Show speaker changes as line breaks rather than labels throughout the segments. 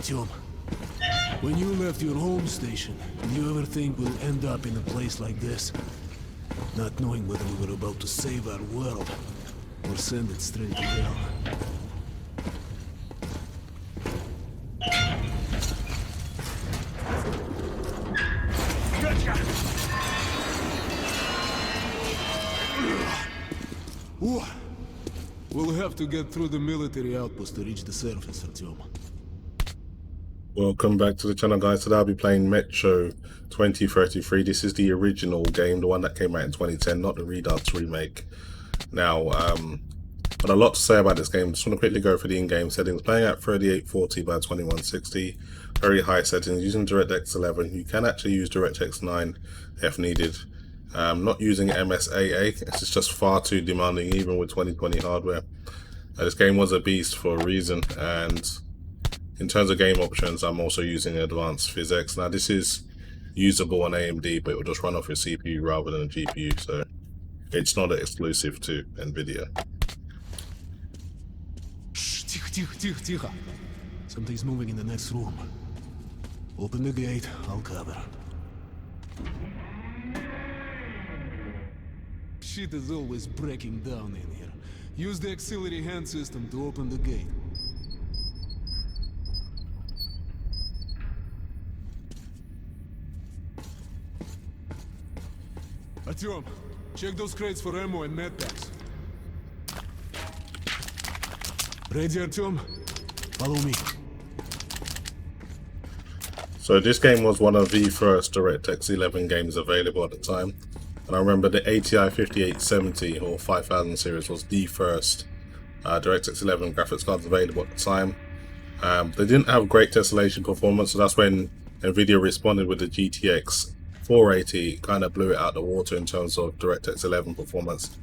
Artyom, when you left your home station, did you ever think we'll end up in a place like this? Not knowing whether we were about to save our world or send it straight to hell. We'll have to get through the military outpost to reach the surface, Artyom.
Welcome back to the channel, guys. Today I'll be playing Metro 2033. This is the original game, the one that came out in 2010, not the Redux remake. Now, got a lot to say about this game. Just want to quickly go through the in-game settings. Playing at 3840 by 2160, very high settings, using DirectX 11. You can actually use DirectX 9 if needed. Not using MSAA, it's just far too demanding even with 2020 hardware. This game was a beast for a reason, and in terms of game options, I'm also using advanced physics. Now this is usable on AMD, but it will just run off your CPU rather than a GPU, so it's not exclusive to NVIDIA.
Тихо. Something's moving in the next room. Open the gate, I'll cover. Shit is always breaking down in here. Use the auxiliary hand system to open the gate. Artyom, check those crates for ammo and medpacks. Ready, Artyom? Follow me.
So this game was one of the first DirectX 11 games available at the time. And I remember the ATI 5870 or 5000 series was the first DirectX 11 graphics cards available at the time. They didn't have great tessellation performance, so that's when NVIDIA responded with the GTX 480, kind of blew it out the water in terms of DirectX 11 performance.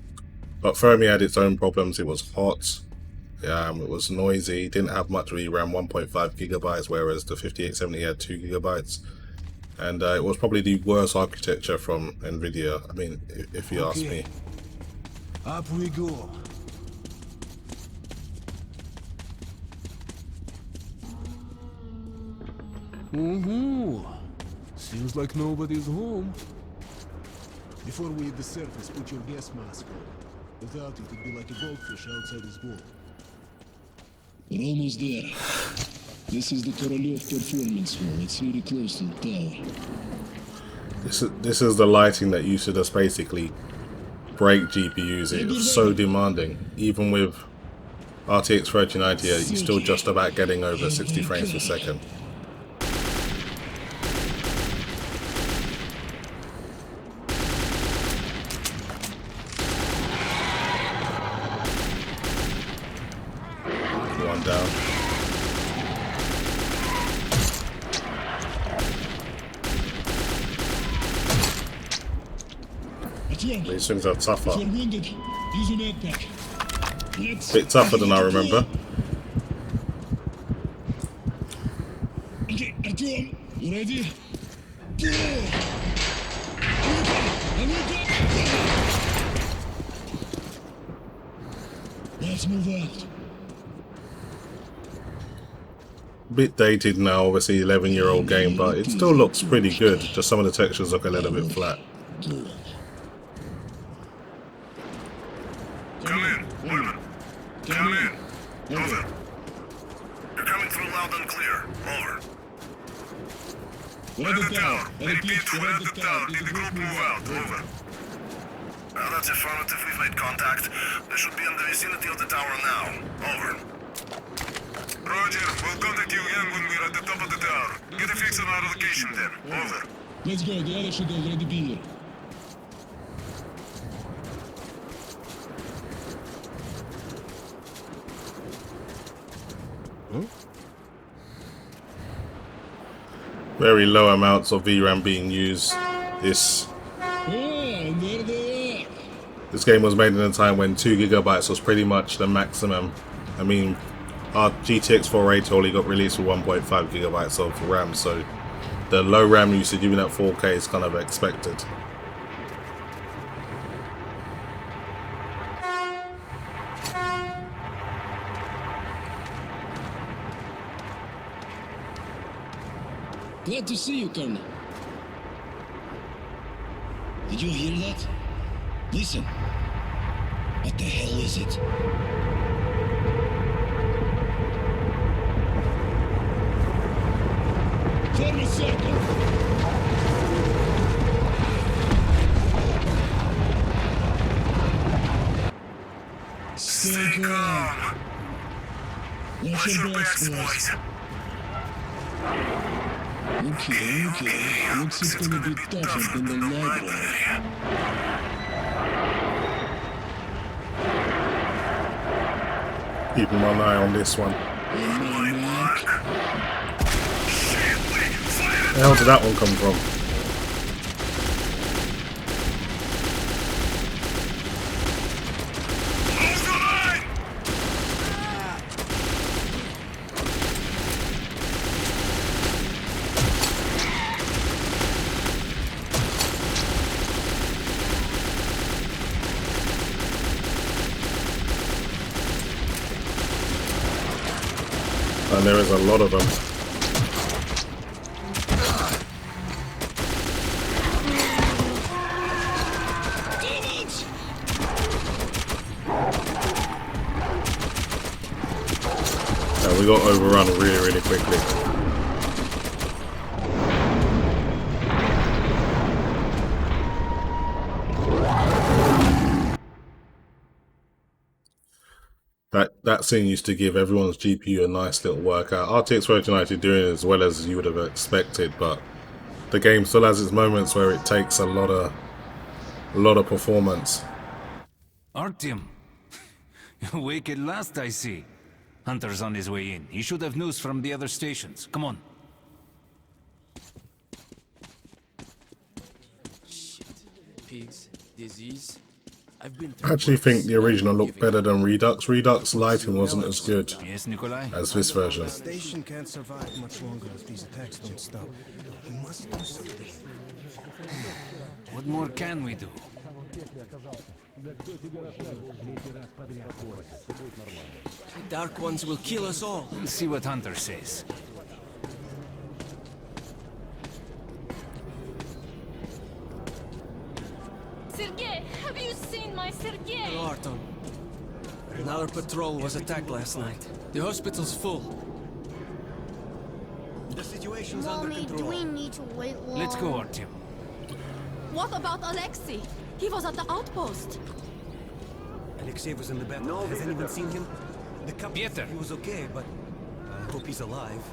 But Fermi had its own problems. It was hot, it was noisy, didn't have much VRAM, 1.5 gigabytes, whereas the 5870 had 2 gigabytes. And it was probably the worst architecture from NVIDIA, I mean, if you ask me.
Up we go. Seems like nobody's home. Before we hit the surface, put your gas mask on. Without it, it'd be like a goldfish outside his bowl.
We're almost there. This is the Waterloop performance hall. It's really close to the tower.
This is the lighting that used to just basically break GPUs. It was so demanding. Even with RTX 3090, you're still just about getting over 60 frames per second. One down. These things are tougher. Bit tougher than I remember.
Okay, Artyom, you ready? Let's move out.
Bit dated now, obviously 11-year-old game, but it still looks pretty good. Just some of the textures look a little bit flat.
Come in, women. Come in. Over. You're coming through loud and clear. Over. We're at the tower. Repeat, we're at the tower. Did the group move out? Over. Well, that's affirmative. We've made contact. They should be in the vicinity of the tower now. Over. Roger. We'll contact you again when we're at the top of the tower. Get a fix on our location then. Over.
Let's go. The others should already be here.
Very low amounts of VRAM being used. This game was made in a time when 2 gigabytes was pretty much the maximum. I mean, our GTX 480 only got released with 1.5 gigabytes of RAM, so the low RAM usage even at 4K is kind of expected.
Glad to see you, Colonel. Did you hear that? Listen. What the hell is it? Form a circle! Stay calm. Watch your backs, boys. Okay. Looks it's gonna be tougher than the library.
Keeping one eye on this one. Where the hell did that one come from? And there is a lot of them. And we got overrun really quickly. That scene used to give everyone's GPU a nice little workout. RTX 3090 doing as well as you would have expected, but the game still has its moments where it takes a lot of performance.
Artyom, you're awake at last, I see. Hunter's on his way in. He should have news from the other stations. Come on.
Shit. Pigs, disease.
I actually think the original looked better than Redux. Redux lighting wasn't as good
Yes, Nikolai?
as this version.
The station can't survive much longer if these attacks don't stop. We must do something.
What more can we do?
The Dark Ones will kill us all.
We'll see what Hunter says.
Sergei, have you seen my Sergei?
Hello, Artyom. Another patrol was attacked last night. The hospital's full. The situation's under
Mommy, do
control.
we need to wait long?
Let's go, Artyom.
What about Alexei? He was at the outpost.
Alexei was in the battle. Has anyone seen him? The captain
Pieter.
said he was okay, but I hope he's alive.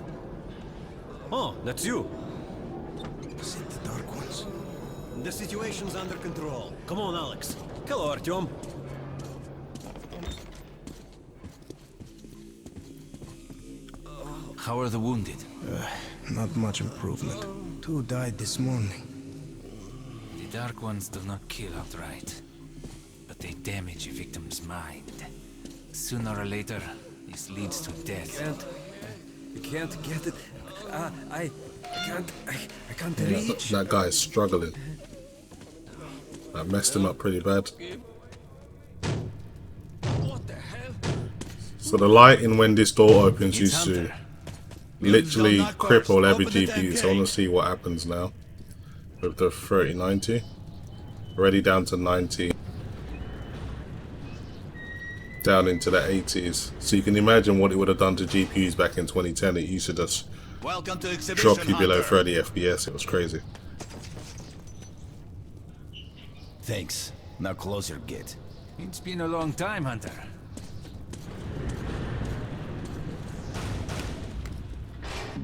Oh, that's you.
Is it the Dark Ones?
The situation's under control. Come on, Alex. Hello, Artyom.
How are the wounded?
Not much improvement. 2 died this morning.
The Dark Ones do not kill outright, but they damage a victim's mind. Sooner or later, this leads to death.
I can't get it. I can't
Yeah,
reach.
that guy's struggling. That messed him up pretty bad.
What the hell?
So the lighting when this door opens
It's
used to
Hunter.
literally cripple every GPU. So I want to see what happens now with the 3090. Already down to 90. Down into the 80s. So you can imagine what it would have done to GPUs back in 2010. It used to just
Welcome to Exhibition
drop you below
Hunter.
30 FPS. It was crazy.
Thanks. Now close your gate.
It's been a long time, Hunter.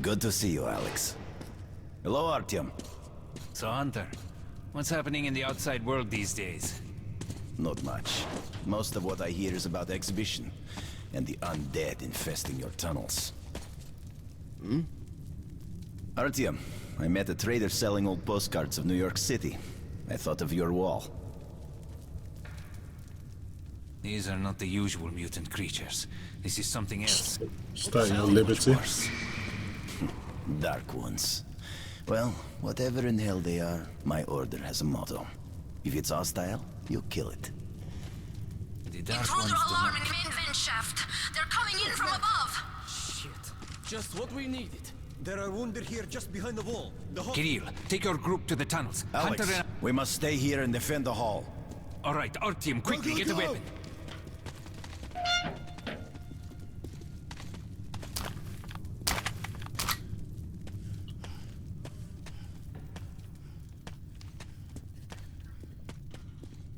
Good to see you, Alex. Hello, Artyom.
So, Hunter, what's happening in the outside world these days?
Not much. Most of what I hear is about the exhibition and the undead infesting your tunnels. Artyom, I met a trader selling old postcards of New York City. I thought of your wall.
These are not the usual mutant creatures. This is something else.
Starting with Liberty.
Worse.
Dark ones. Well, whatever in hell they are, my order has a motto. If it's hostile, you kill it.
The Dark Ones do not...
main vent shaft. They're coming in from above.
Shit. Just what we needed.
There are wounded here just behind the wall.
Kirill, take your group to the tunnels.
Alex,
Hunter and...
we must stay here and defend the hall.
All right, our team, quickly, get the weapon.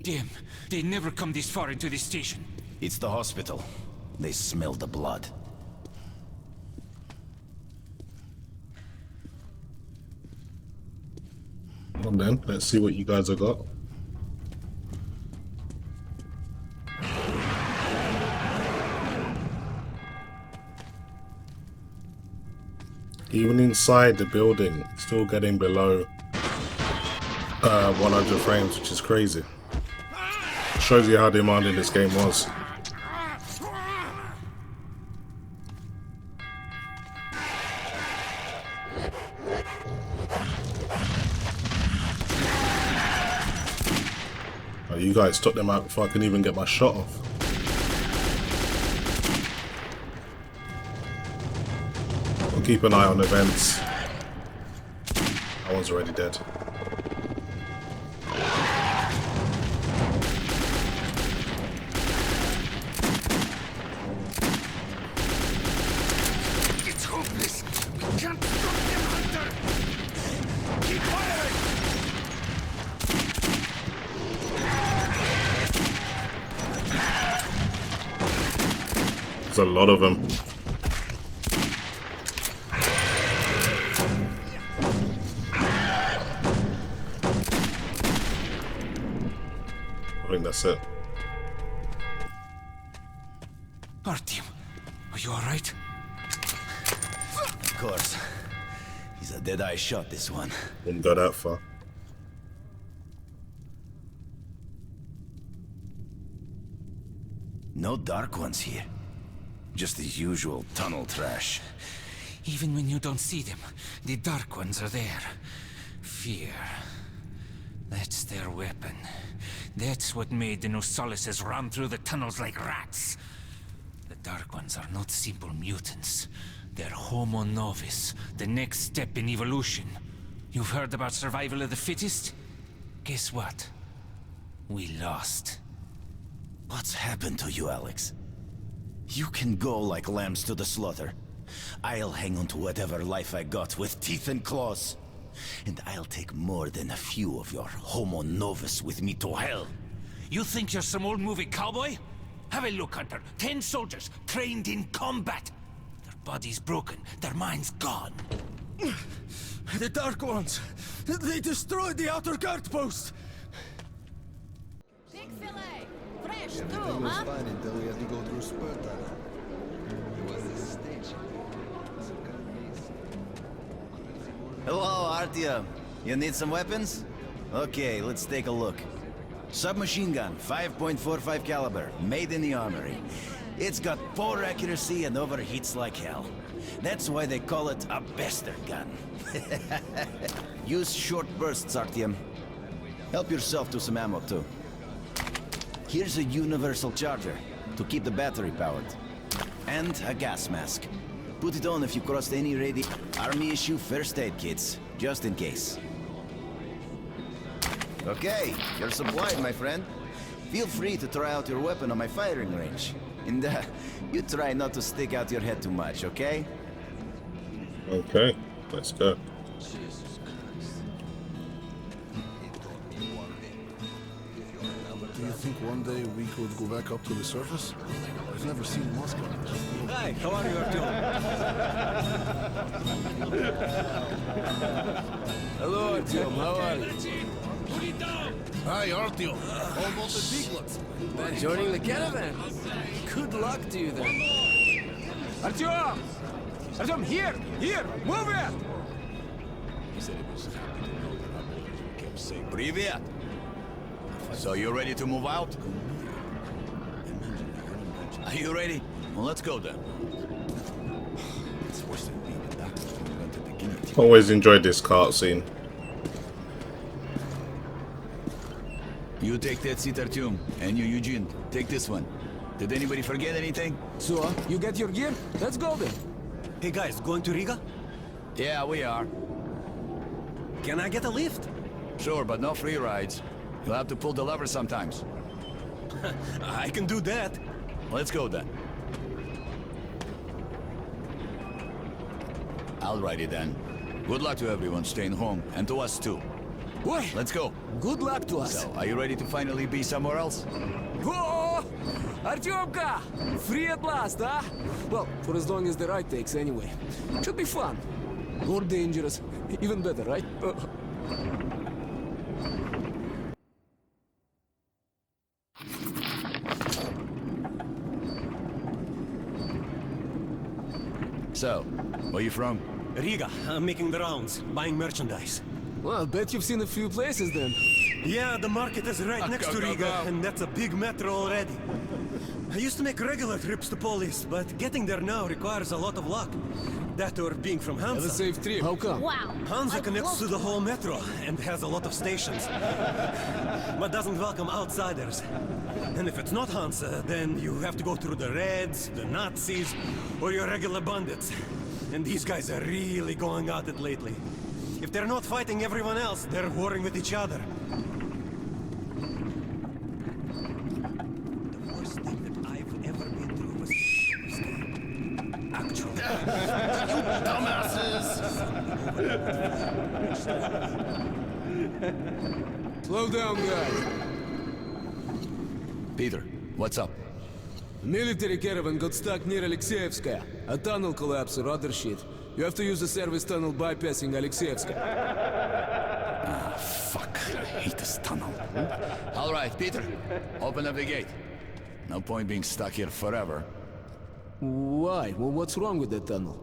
Damn, they never come this far into this station.
It's the hospital. They smell the blood.
Come on then, let's see what you guys have got. Even inside the building, still getting below 100 frames, which is crazy. Shows you how demanding this game was. Oh, you guys took them out before I can even get my shot off. I'll keep an eye on events. That one's already dead. A lot of them. I think that's it.
Artyom, are you alright?
Of course. He's a dead-eye shot, this one.
Didn't go that far.
No dark ones here. Just the usual tunnel trash.
Even when you don't see them, the dark ones are there. Fear. That's their weapon. That's what made the Nosalises run through the tunnels like rats. The dark ones are not simple mutants. They're Homo Novus, the next step in evolution. You've heard about survival of the fittest? Guess what? We lost.
What's happened to you, Alex? You can go like lambs to the slaughter. I'll hang on to whatever life I got with teeth and claws. And I'll take more than a few of your Homo Novus with me to hell.
You think you're some old movie cowboy? Have a look, Hunter. 10 soldiers trained in combat. Their bodies broken, their minds gone.
The Dark Ones! They destroyed the outer guard post!
Big fillet! Fresh too,
Everything was
huh?
fine until we had to go through Sparta. It was a stage.
Hello, Artyom. You need some weapons? Okay, let's take a look. Submachine gun, 5.45 caliber, made in the armory. It's got poor accuracy and overheats like hell. That's why they call it a bastard gun. Use short bursts, Artyom. Help yourself to some ammo, too. Here's a universal charger, to keep the battery powered. And a gas mask. Put it on if you crossed any Army issue first aid kits, just in case. Okay, you're supplied, my friend. Feel free to try out your weapon on my firing range. And you try not to stick out your head too much, okay?
Okay, let's go.
Do you think one day we could go back up to the surface? I've never seen Moscow.
Hi, how are you, Artyom?
Hello, Artyom. How are you? Hi, Artyom. Almost a piglet.
Joining the caravan. Good luck to you then. Artyom! Artyom, here! Here! Move it!
He said it was happy to know that our boys were kept safe.
Привет! So you ready to move out? Are you ready? Well, let's go then.
Always enjoyed this cutscene.
You take that seat, Artyom, and you, Eugene, take this one. Did anybody forget anything?
So, you get your gear? Let's go then.
Hey guys, going to Riga?
Yeah, we are.
Can I get a lift?
Sure, but no free rides. You'll have to pull the lever sometimes.
I can do that.
Let's go then. Alrighty then. Good luck to everyone staying home, and to us too.
Boy,
Let's go.
good luck to us.
So, are you ready to finally be somewhere else?
Oh, Artyomka! Free at last, huh? Well, for as long as the ride takes anyway. Should be fun. Or dangerous. Even better, right?
So, where you from?
Riga, I'm making the rounds, buying merchandise.
Well, I bet you've seen a few places then.
Yeah, the market is right next to Riga, and that's a big metro already. I used to make regular trips to Polis, but getting there now requires a lot of luck. That or being from
Have a
Hansa.
safe trip. How come?
Wow.
Hansa connects to the whole metro and has a lot of stations, but doesn't welcome outsiders. And if it's not Hansa, then you have to go through the Reds, the Nazis, or your regular bandits. And these guys are really going at it lately. If they're not fighting everyone else, they're warring with each other. The worst thing that I've ever been through was actually.
Slow down, guys.
Peter, what's up?
A military caravan got stuck near Alexeyevskaya. A tunnel collapsed or other shit. You have to use the service tunnel bypassing Alexeyevskaya.
Ah, fuck. I hate this tunnel. Alright, Peter. Open up the gate. No point being stuck here forever.
Why? Well, what's wrong with that tunnel?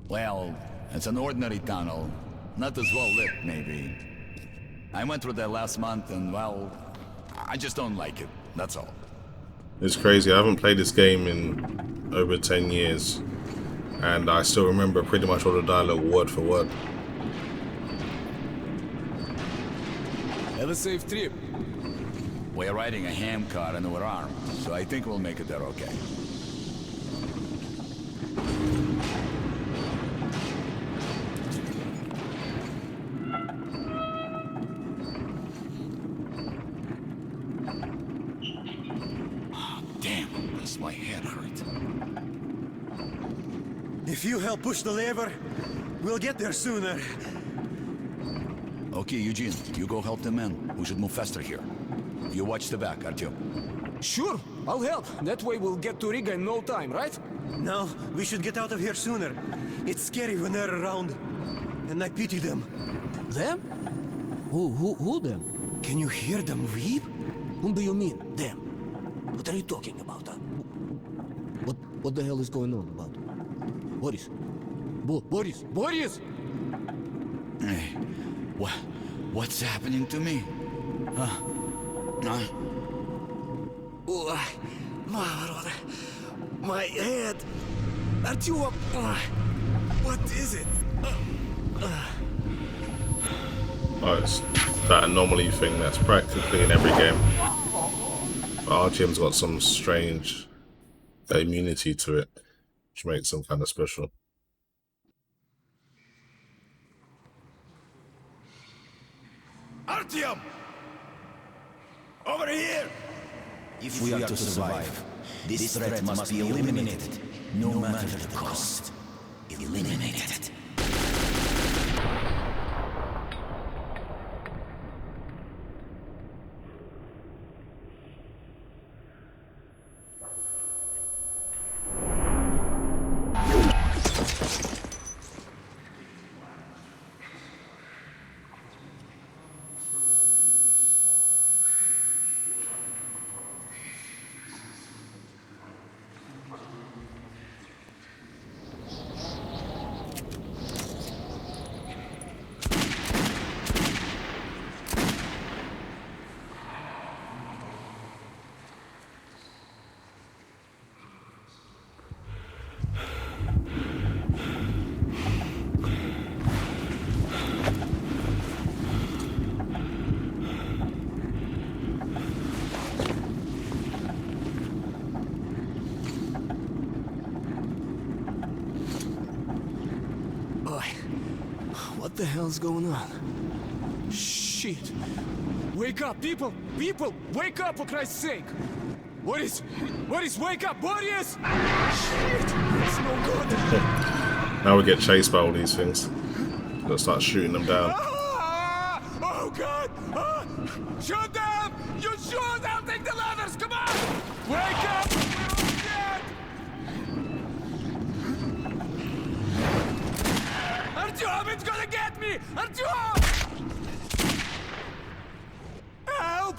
Well, it's an ordinary tunnel. Not as well lit, maybe. I went through that last month and, well, I just don't like it. That's all.
It's crazy. I haven't played this game in over 10 years. And I still remember pretty much all the dialogue word for word.
Have a safe trip.
We're riding a ham car and we're armed, so I think we'll make it there okay. Oh, damn, does my head hurt.
If you help push the lever, we'll get there sooner.
Okay, Eugene, you go help the men. We should move faster here. You watch the back, Artyom.
Sure, I'll help. That way we'll get to Riga in no time, right?
No, we should get out of here sooner. It's scary when they're around. And I pity them.
Them? Who them?
Can you hear them weep?
Whom do you mean, them? What are you talking about? What the hell is going on about? Boris? Boris!
Hey, what's happening to me?
My head! Artyom! What is it?
Oh, it's that anomaly thing that's practically in every game. But Artyom's got some strange immunity to it, which makes him kind of special.
Artyom! Over here!
If we are to survive, this threat must be eliminated, no matter the cost. Eliminated.
the hell's going on? Shit! Wake up, people! People! Wake up, for Christ's sake! What is? Wake up, warriors! Shit! It's no good!
Now we get chased by all these things. Gotta start shooting them down.
Ah! Oh God! Ah! Shoot them! You shoot! I'll take the levers! Come on! Wake up! Artyom, it's gonna get me! Artyom! Help!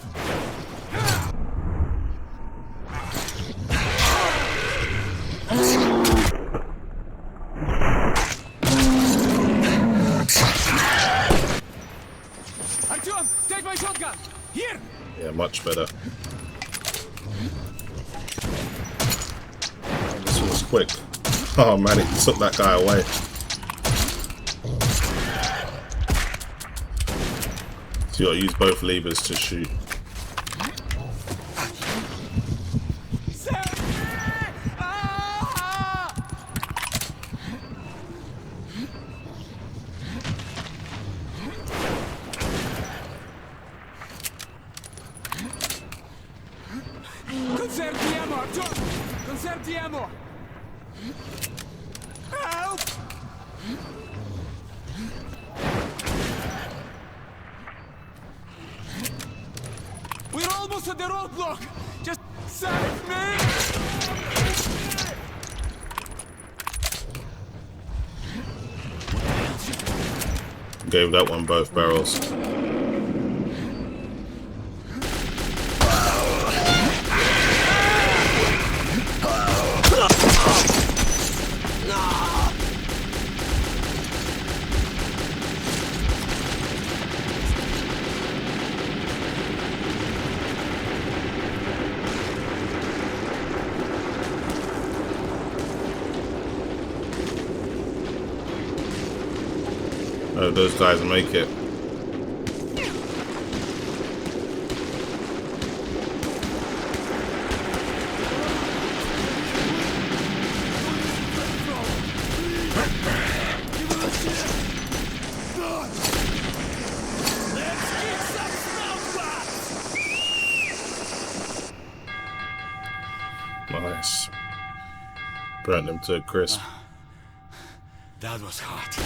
Artyom, take my shotgun! Here!
Yeah, much better. This was quick. Oh man, it took that guy away. So you gotta use both levers to shoot.
Conserve the ammo, Artyom! Conserve the ammo! Help! We're almost at the roadblock! Just save me!
Gave that one both barrels. Oh, those guys make it. Nice. Burnt them to a crisp.
That was hot.